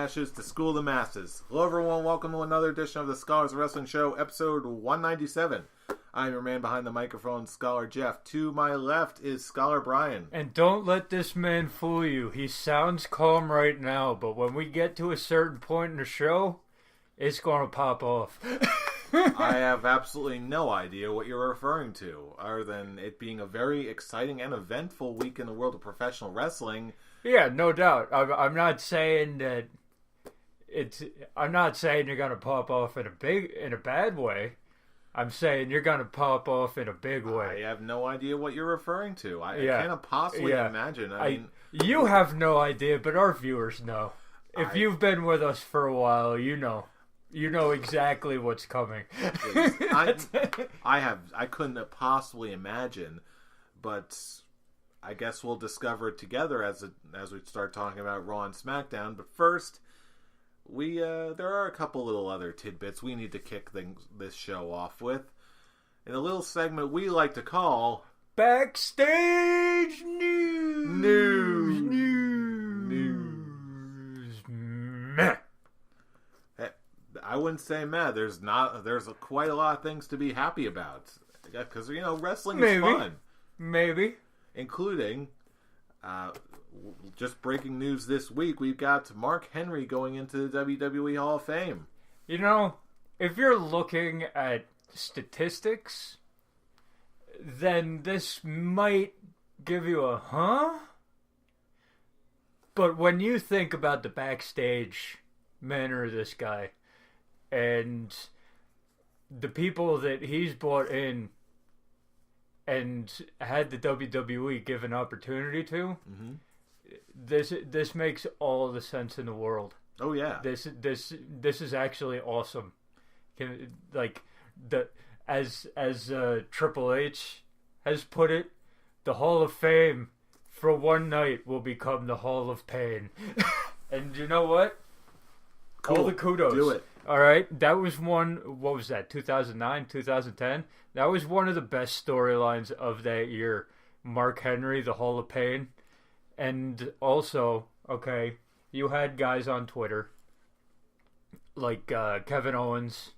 ashes to school the masses. Hello everyone, welcome to another edition of the Scholars of Wrestling Show, episode 197. I'm your man behind the microphone, Scholar Jeff. To my left is Scholar Bryan. And don't let this man fool you. He sounds calm right now, but when we get to a certain point in the show, it's going to pop off. I have absolutely no idea what you're referring to, other than it being a very exciting and eventful week in the world of professional wrestling. Yeah, no doubt. I'm not saying that I'm not saying you're gonna pop off in a bad way. I'm saying you're gonna pop off in a big way. I have no idea what you're referring to. I can't possibly imagine. I mean, you have no idea, but our viewers know. If you've been with us for a while, you know. You know exactly what's coming. I couldn't possibly imagine, but I guess we'll discover it together as we start talking about Raw and SmackDown. But first, there are a couple little other tidbits we need to kick this show off with. In a little segment we like to call Backstage News. Meh. I wouldn't say meh. There's quite a lot of things to be happy about because wrestling is fun. Maybe. Including, just breaking news this week, we've got Mark Henry going into the WWE Hall of Fame. If you're looking at statistics, then this might give you a huh? But when you think about the backstage manner of this guy and the people that he's brought in and had the WWE give an opportunity to, this makes all the sense in the world. Oh yeah, this is actually awesome. As Triple H has put it, the Hall of Fame for one night will become the Hall of Pain. And you know what? Cool. All the kudos. Do it. All right, that was one. What was that? 2009, 2010. That was one of the best storylines of that year. Mark Henry, the Hall of Pain, and also, okay, you had guys on Twitter like Kevin Owens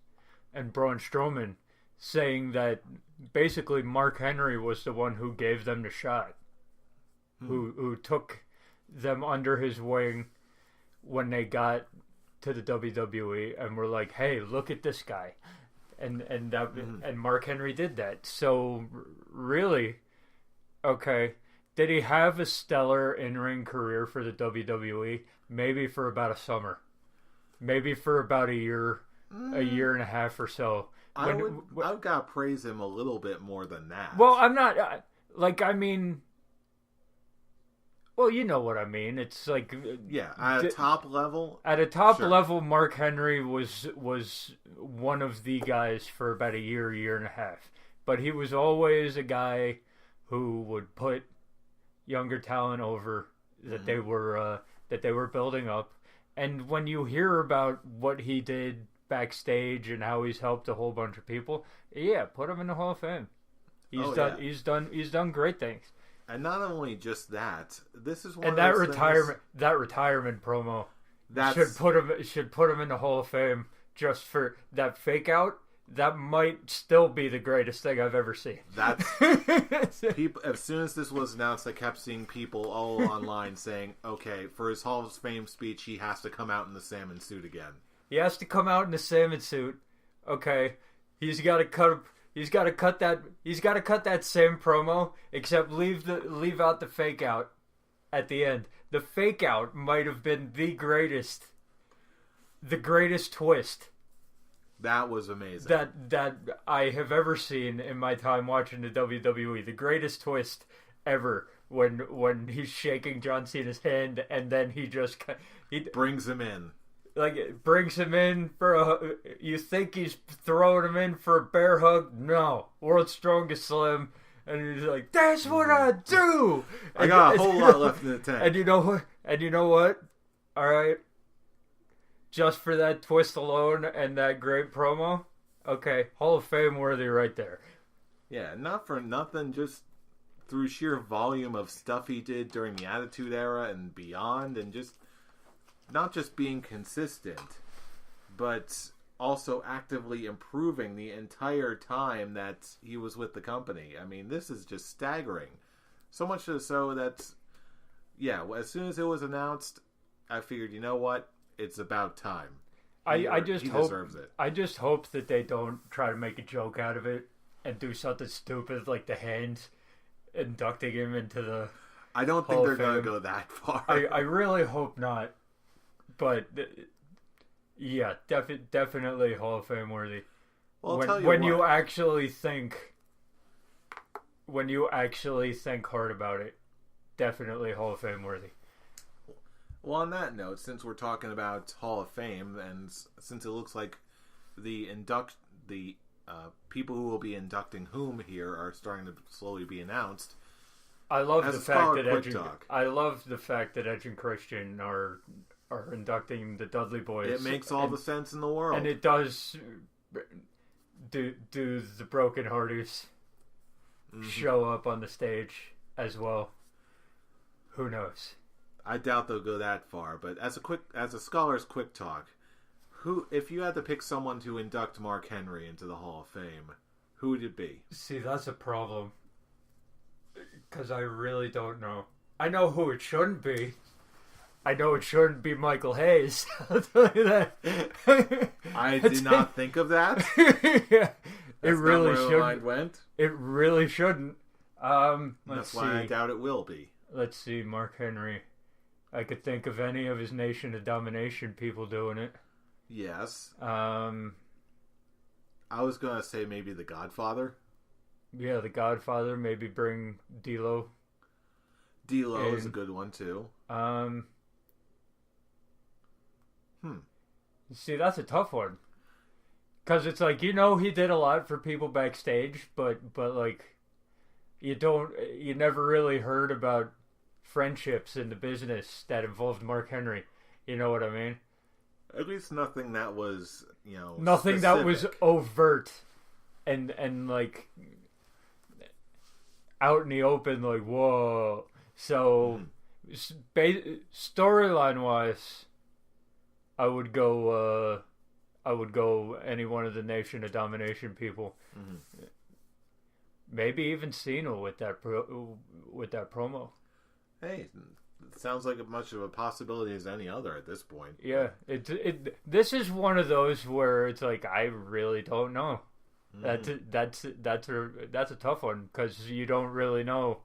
and Braun Strowman saying that basically Mark Henry was the one who gave them the shot, who took them under his wing when they got to the WWE and were like, hey, look at this guy. And Mark Henry did that. So really, okay, did he have a stellar in-ring career for the WWE? Maybe for about a summer. Maybe for about a year and a half or so. I've got to praise him a little bit more than that. Well, I'm not, well, you know what I mean. It's like... Yeah, at a top level... At a top level, Mark Henry was one of the guys for about a year and a half. But he was always a guy who would put younger talent over that they were building up. And when you hear about what he did backstage and how he's helped a whole bunch of people, yeah, put him in the Hall of Fame. He's done great things. And not only just that, this is one and of that retirement promo should put him in the Hall of Fame just for that fake out. That might still be the greatest thing I've ever seen. That's people. As soon as this was announced, I kept seeing people all online saying, "Okay, for his Hall of Fame speech, he has to come out in the salmon suit again. He has to come out in the salmon suit. Okay, he's got to cut. He's got to cut that. He's got to cut that same promo, except leave out the fake out at the end. The fake out might have been the greatest twist. That was amazing. That I have ever seen in my time watching the WWE. The greatest twist ever when he's shaking John Cena's hand and then he brings him in. Like, it brings him in for you think he's throwing him in for a bear hug? No. World's Strongest Slim. And he's like, that's what I do! I got a whole lot left in the tank. And you know what? Alright. Just for that twist alone and that great promo, okay, Hall of Fame worthy right there. Yeah, not for nothing, just through sheer volume of stuff he did during the Attitude Era and beyond, and just not just being consistent, but also actively improving the entire time that he was with the company. I mean, this is just staggering. So much so that, yeah, as soon as it was announced, I figured, you know what? It's about time. He deserves it. I just hope that they don't try to make a joke out of it and do something stupid like the hand inducting him into the I don't think they're going to go that far. I really hope not. But, yeah, definitely Hall of Fame worthy. Well, when you actually think hard about it, definitely Hall of Fame worthy. Well, on that note, since we're talking about Hall of Fame, and since it looks like the people who will be inducting whom here are starting to slowly be announced. I love the fact that Edge and Christian are inducting the Dudley Boys. It makes all the sense in the world, and it does. Do the Broken Hearties show up on the stage as well? Who knows? I doubt they'll go that far, but as a scholar's quick talk, if you had to pick someone to induct Mark Henry into the Hall of Fame, who would it be? See, that's a problem, because I really don't know. I know who it shouldn't be. I know it shouldn't be Michael Hayes. I'll tell you that. I did not think of that. Yeah, it really shouldn't. Mind went. It really shouldn't. That's why I doubt it will be. Let's see, Mark Henry. I could think of any of his Nation of Domination people doing it. Yes. I was gonna say maybe The Godfather. Yeah, The Godfather. Maybe bring D'Lo. D'Lo is a good one too. See, that's a tough one. Because it's like, he did a lot for people backstage, but like, you never really heard about friendships in the business that involved Mark Henry. You know what I mean? At least nothing that was, nothing specific. That was overt and like out in the open, like, whoa. So, storyline wise, I would go any one of the Nation of Domination people. Mm-hmm. Maybe even Cena with that promo. Hey, it sounds like as much of a possibility as any other at this point. Yeah, this is one of those where it's like, I really don't know. Mm-hmm. That's a tough one, because you don't really know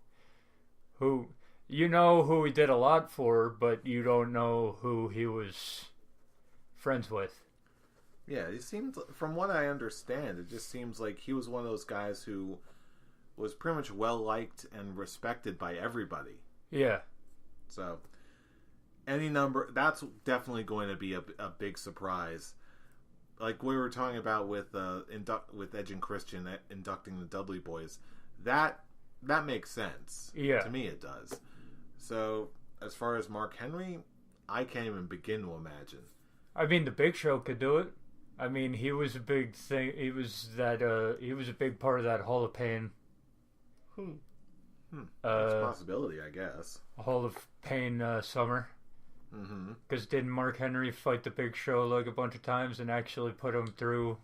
who he did a lot for, but you don't know who he was friends with. Yeah, it seems, from what I understand, it just seems like he was one of those guys who was pretty much well liked and respected by everybody. Yeah. So, any number, that's definitely going to be a big surprise. Like we were talking about with Edge and Christian inducting the Dudley Boys, that makes sense. Yeah. To me, it does. So, as far as Mark Henry, I can't even begin to imagine. I mean, the Big Show could do it. I mean, he was a big thing. He was a big part of that Hall of Pain. That's a possibility, I guess. Hall of Pain summer. Mm-hmm. Because didn't Mark Henry fight the Big Show like a bunch of times and actually put him through?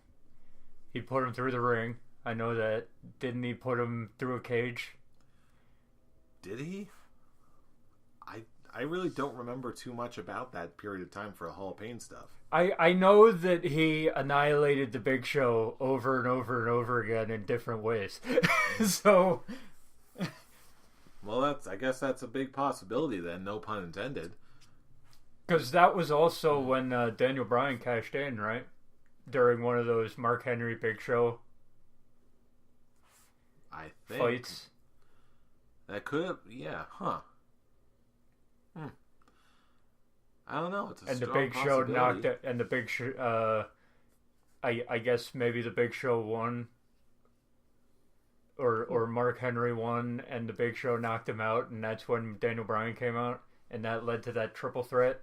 He put him through the ring. I know that. Didn't he put him through a cage? Did he? I really don't remember too much about that period of time for the Hall of Pain stuff. I know that he annihilated the Big Show over and over and over again in different ways. So, well, I guess that's a big possibility then, no pun intended. Because that was also when Daniel Bryan cashed in, right? During one of those Mark Henry Big Show fights. That could have, yeah, huh. I don't know. It's a strong possibility. The Big Show, I guess maybe the Big Show won, or Mark Henry won, and the Big Show knocked him out, and that's when Daniel Bryan came out, and that led to that triple threat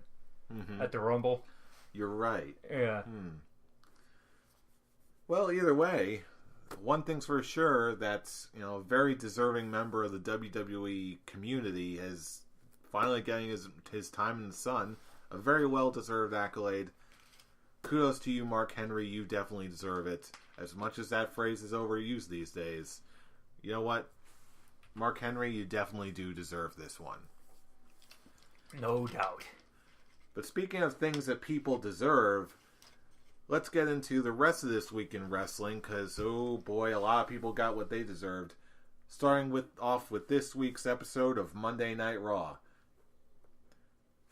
at the Rumble. You're right. Yeah. Well, either way, one thing's for sure, that's a very deserving member of the WWE community is finally getting his time in the sun. A very well-deserved accolade. Kudos to you, Mark Henry. You definitely deserve it. As much as that phrase is overused these days, you know what? Mark Henry, you definitely do deserve this one. No doubt. But speaking of things that people deserve, let's get into the rest of this week in wrestling, because, oh boy, a lot of people got what they deserved. Starting off with this week's episode of Monday Night Raw.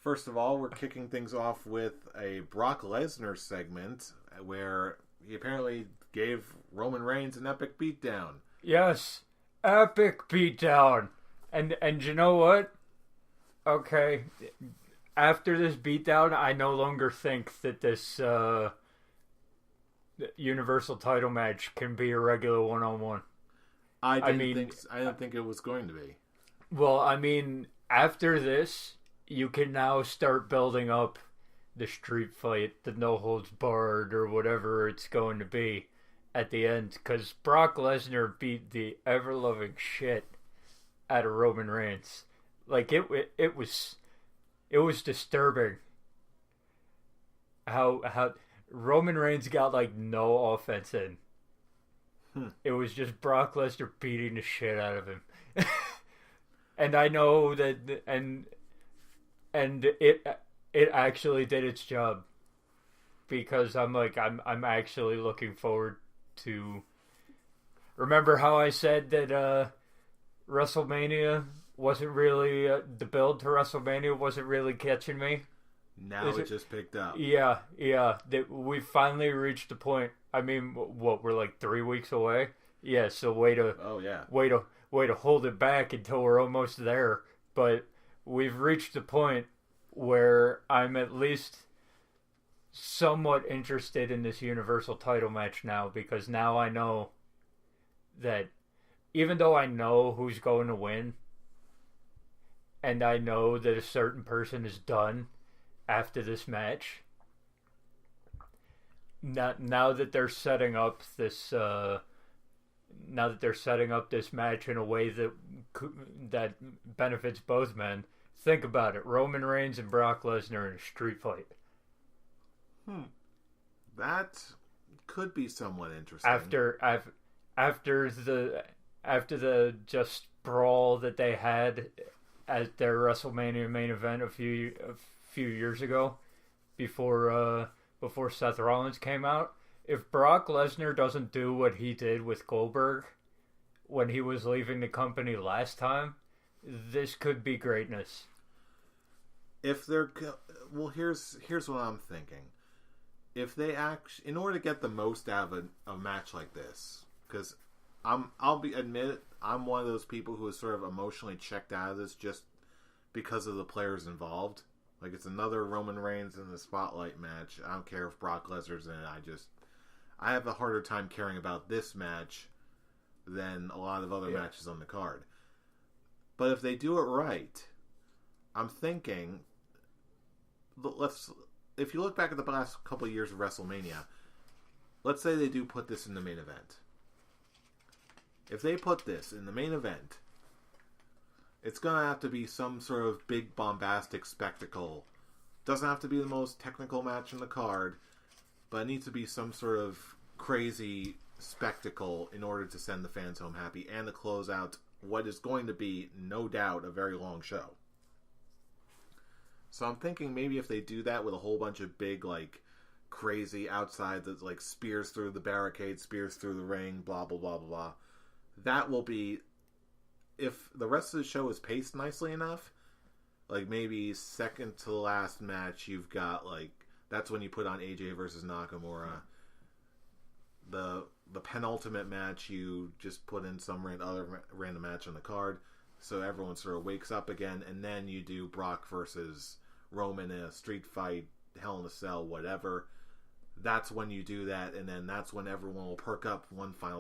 First of all, we're kicking things off with a Brock Lesnar segment where he apparently gave Roman Reigns an epic beatdown. Yes, epic beatdown. And you know what? Okay, after this beatdown, I no longer think that this Universal title match can be a regular one-on-one. I didn't think it was going to be. Well, I mean, after this, you can now start building up the street fight, the no holds barred, or whatever it's going to be at the end. Because Brock Lesnar beat the ever-loving shit out of Roman Reigns. Like, it was disturbing how Roman Reigns got, like, no offense in. It was just Brock Lesnar beating the shit out of him. And I know that, and it actually did its job, because I'm actually looking forward to. Remember how I said that WrestleMania wasn't really the build to WrestleMania wasn't really catching me? Now it just picked up. Yeah. That we finally reached the point. I mean, what, we're like 3 weeks away? Yeah, so way to hold it back until we're almost there. But we've reached the point where I'm at least somewhat interested in this Universal title match now, because now I know that even though I know who's going to win, and I know that a certain person is done after this match, now that they're setting up this match in a way that benefits both men, think about it: Roman Reigns and Brock Lesnar in a street fight. That could be somewhat interesting. After the just brawl that they had at their WrestleMania main event a few years ago, before Seth Rollins came out, if Brock Lesnar doesn't do what he did with Goldberg when he was leaving the company last time, this could be greatness. If they're here's what I'm thinking. If they in order to get the most out of a match like this, because I'm one of those people who is sort of emotionally checked out of this just because of the players involved. Like, it's another Roman Reigns in the spotlight match. I don't care if Brock Lesnar's in it. I have a harder time caring about this match than a lot of other matches on the card. But if they do it right, I'm thinking, if you look back at the last couple of years of WrestleMania, let's say they do put this in the main event. If they put this in the main event, it's going to have to be some sort of big bombastic spectacle. Doesn't have to be the most technical match in the card, but it needs to be some sort of crazy spectacle in order to send the fans home happy and to close out what is going to be, no doubt, a very long show. So I'm thinking maybe if they do that with a whole bunch of big, like, crazy outside that, like, spears through the barricade, spears through the ring, blah, blah, blah, blah, blah. That will be, if the rest of the show is paced nicely enough, like, maybe second to the last match, you've got, like, that's when you put on AJ versus Nakamura. The penultimate match, you just put in some other random match on the card, so everyone sort of wakes up again, and then you do Brock versus Roman in a street fight, Hell in a Cell, whatever. That's when you do that, and then that's when everyone will perk up one final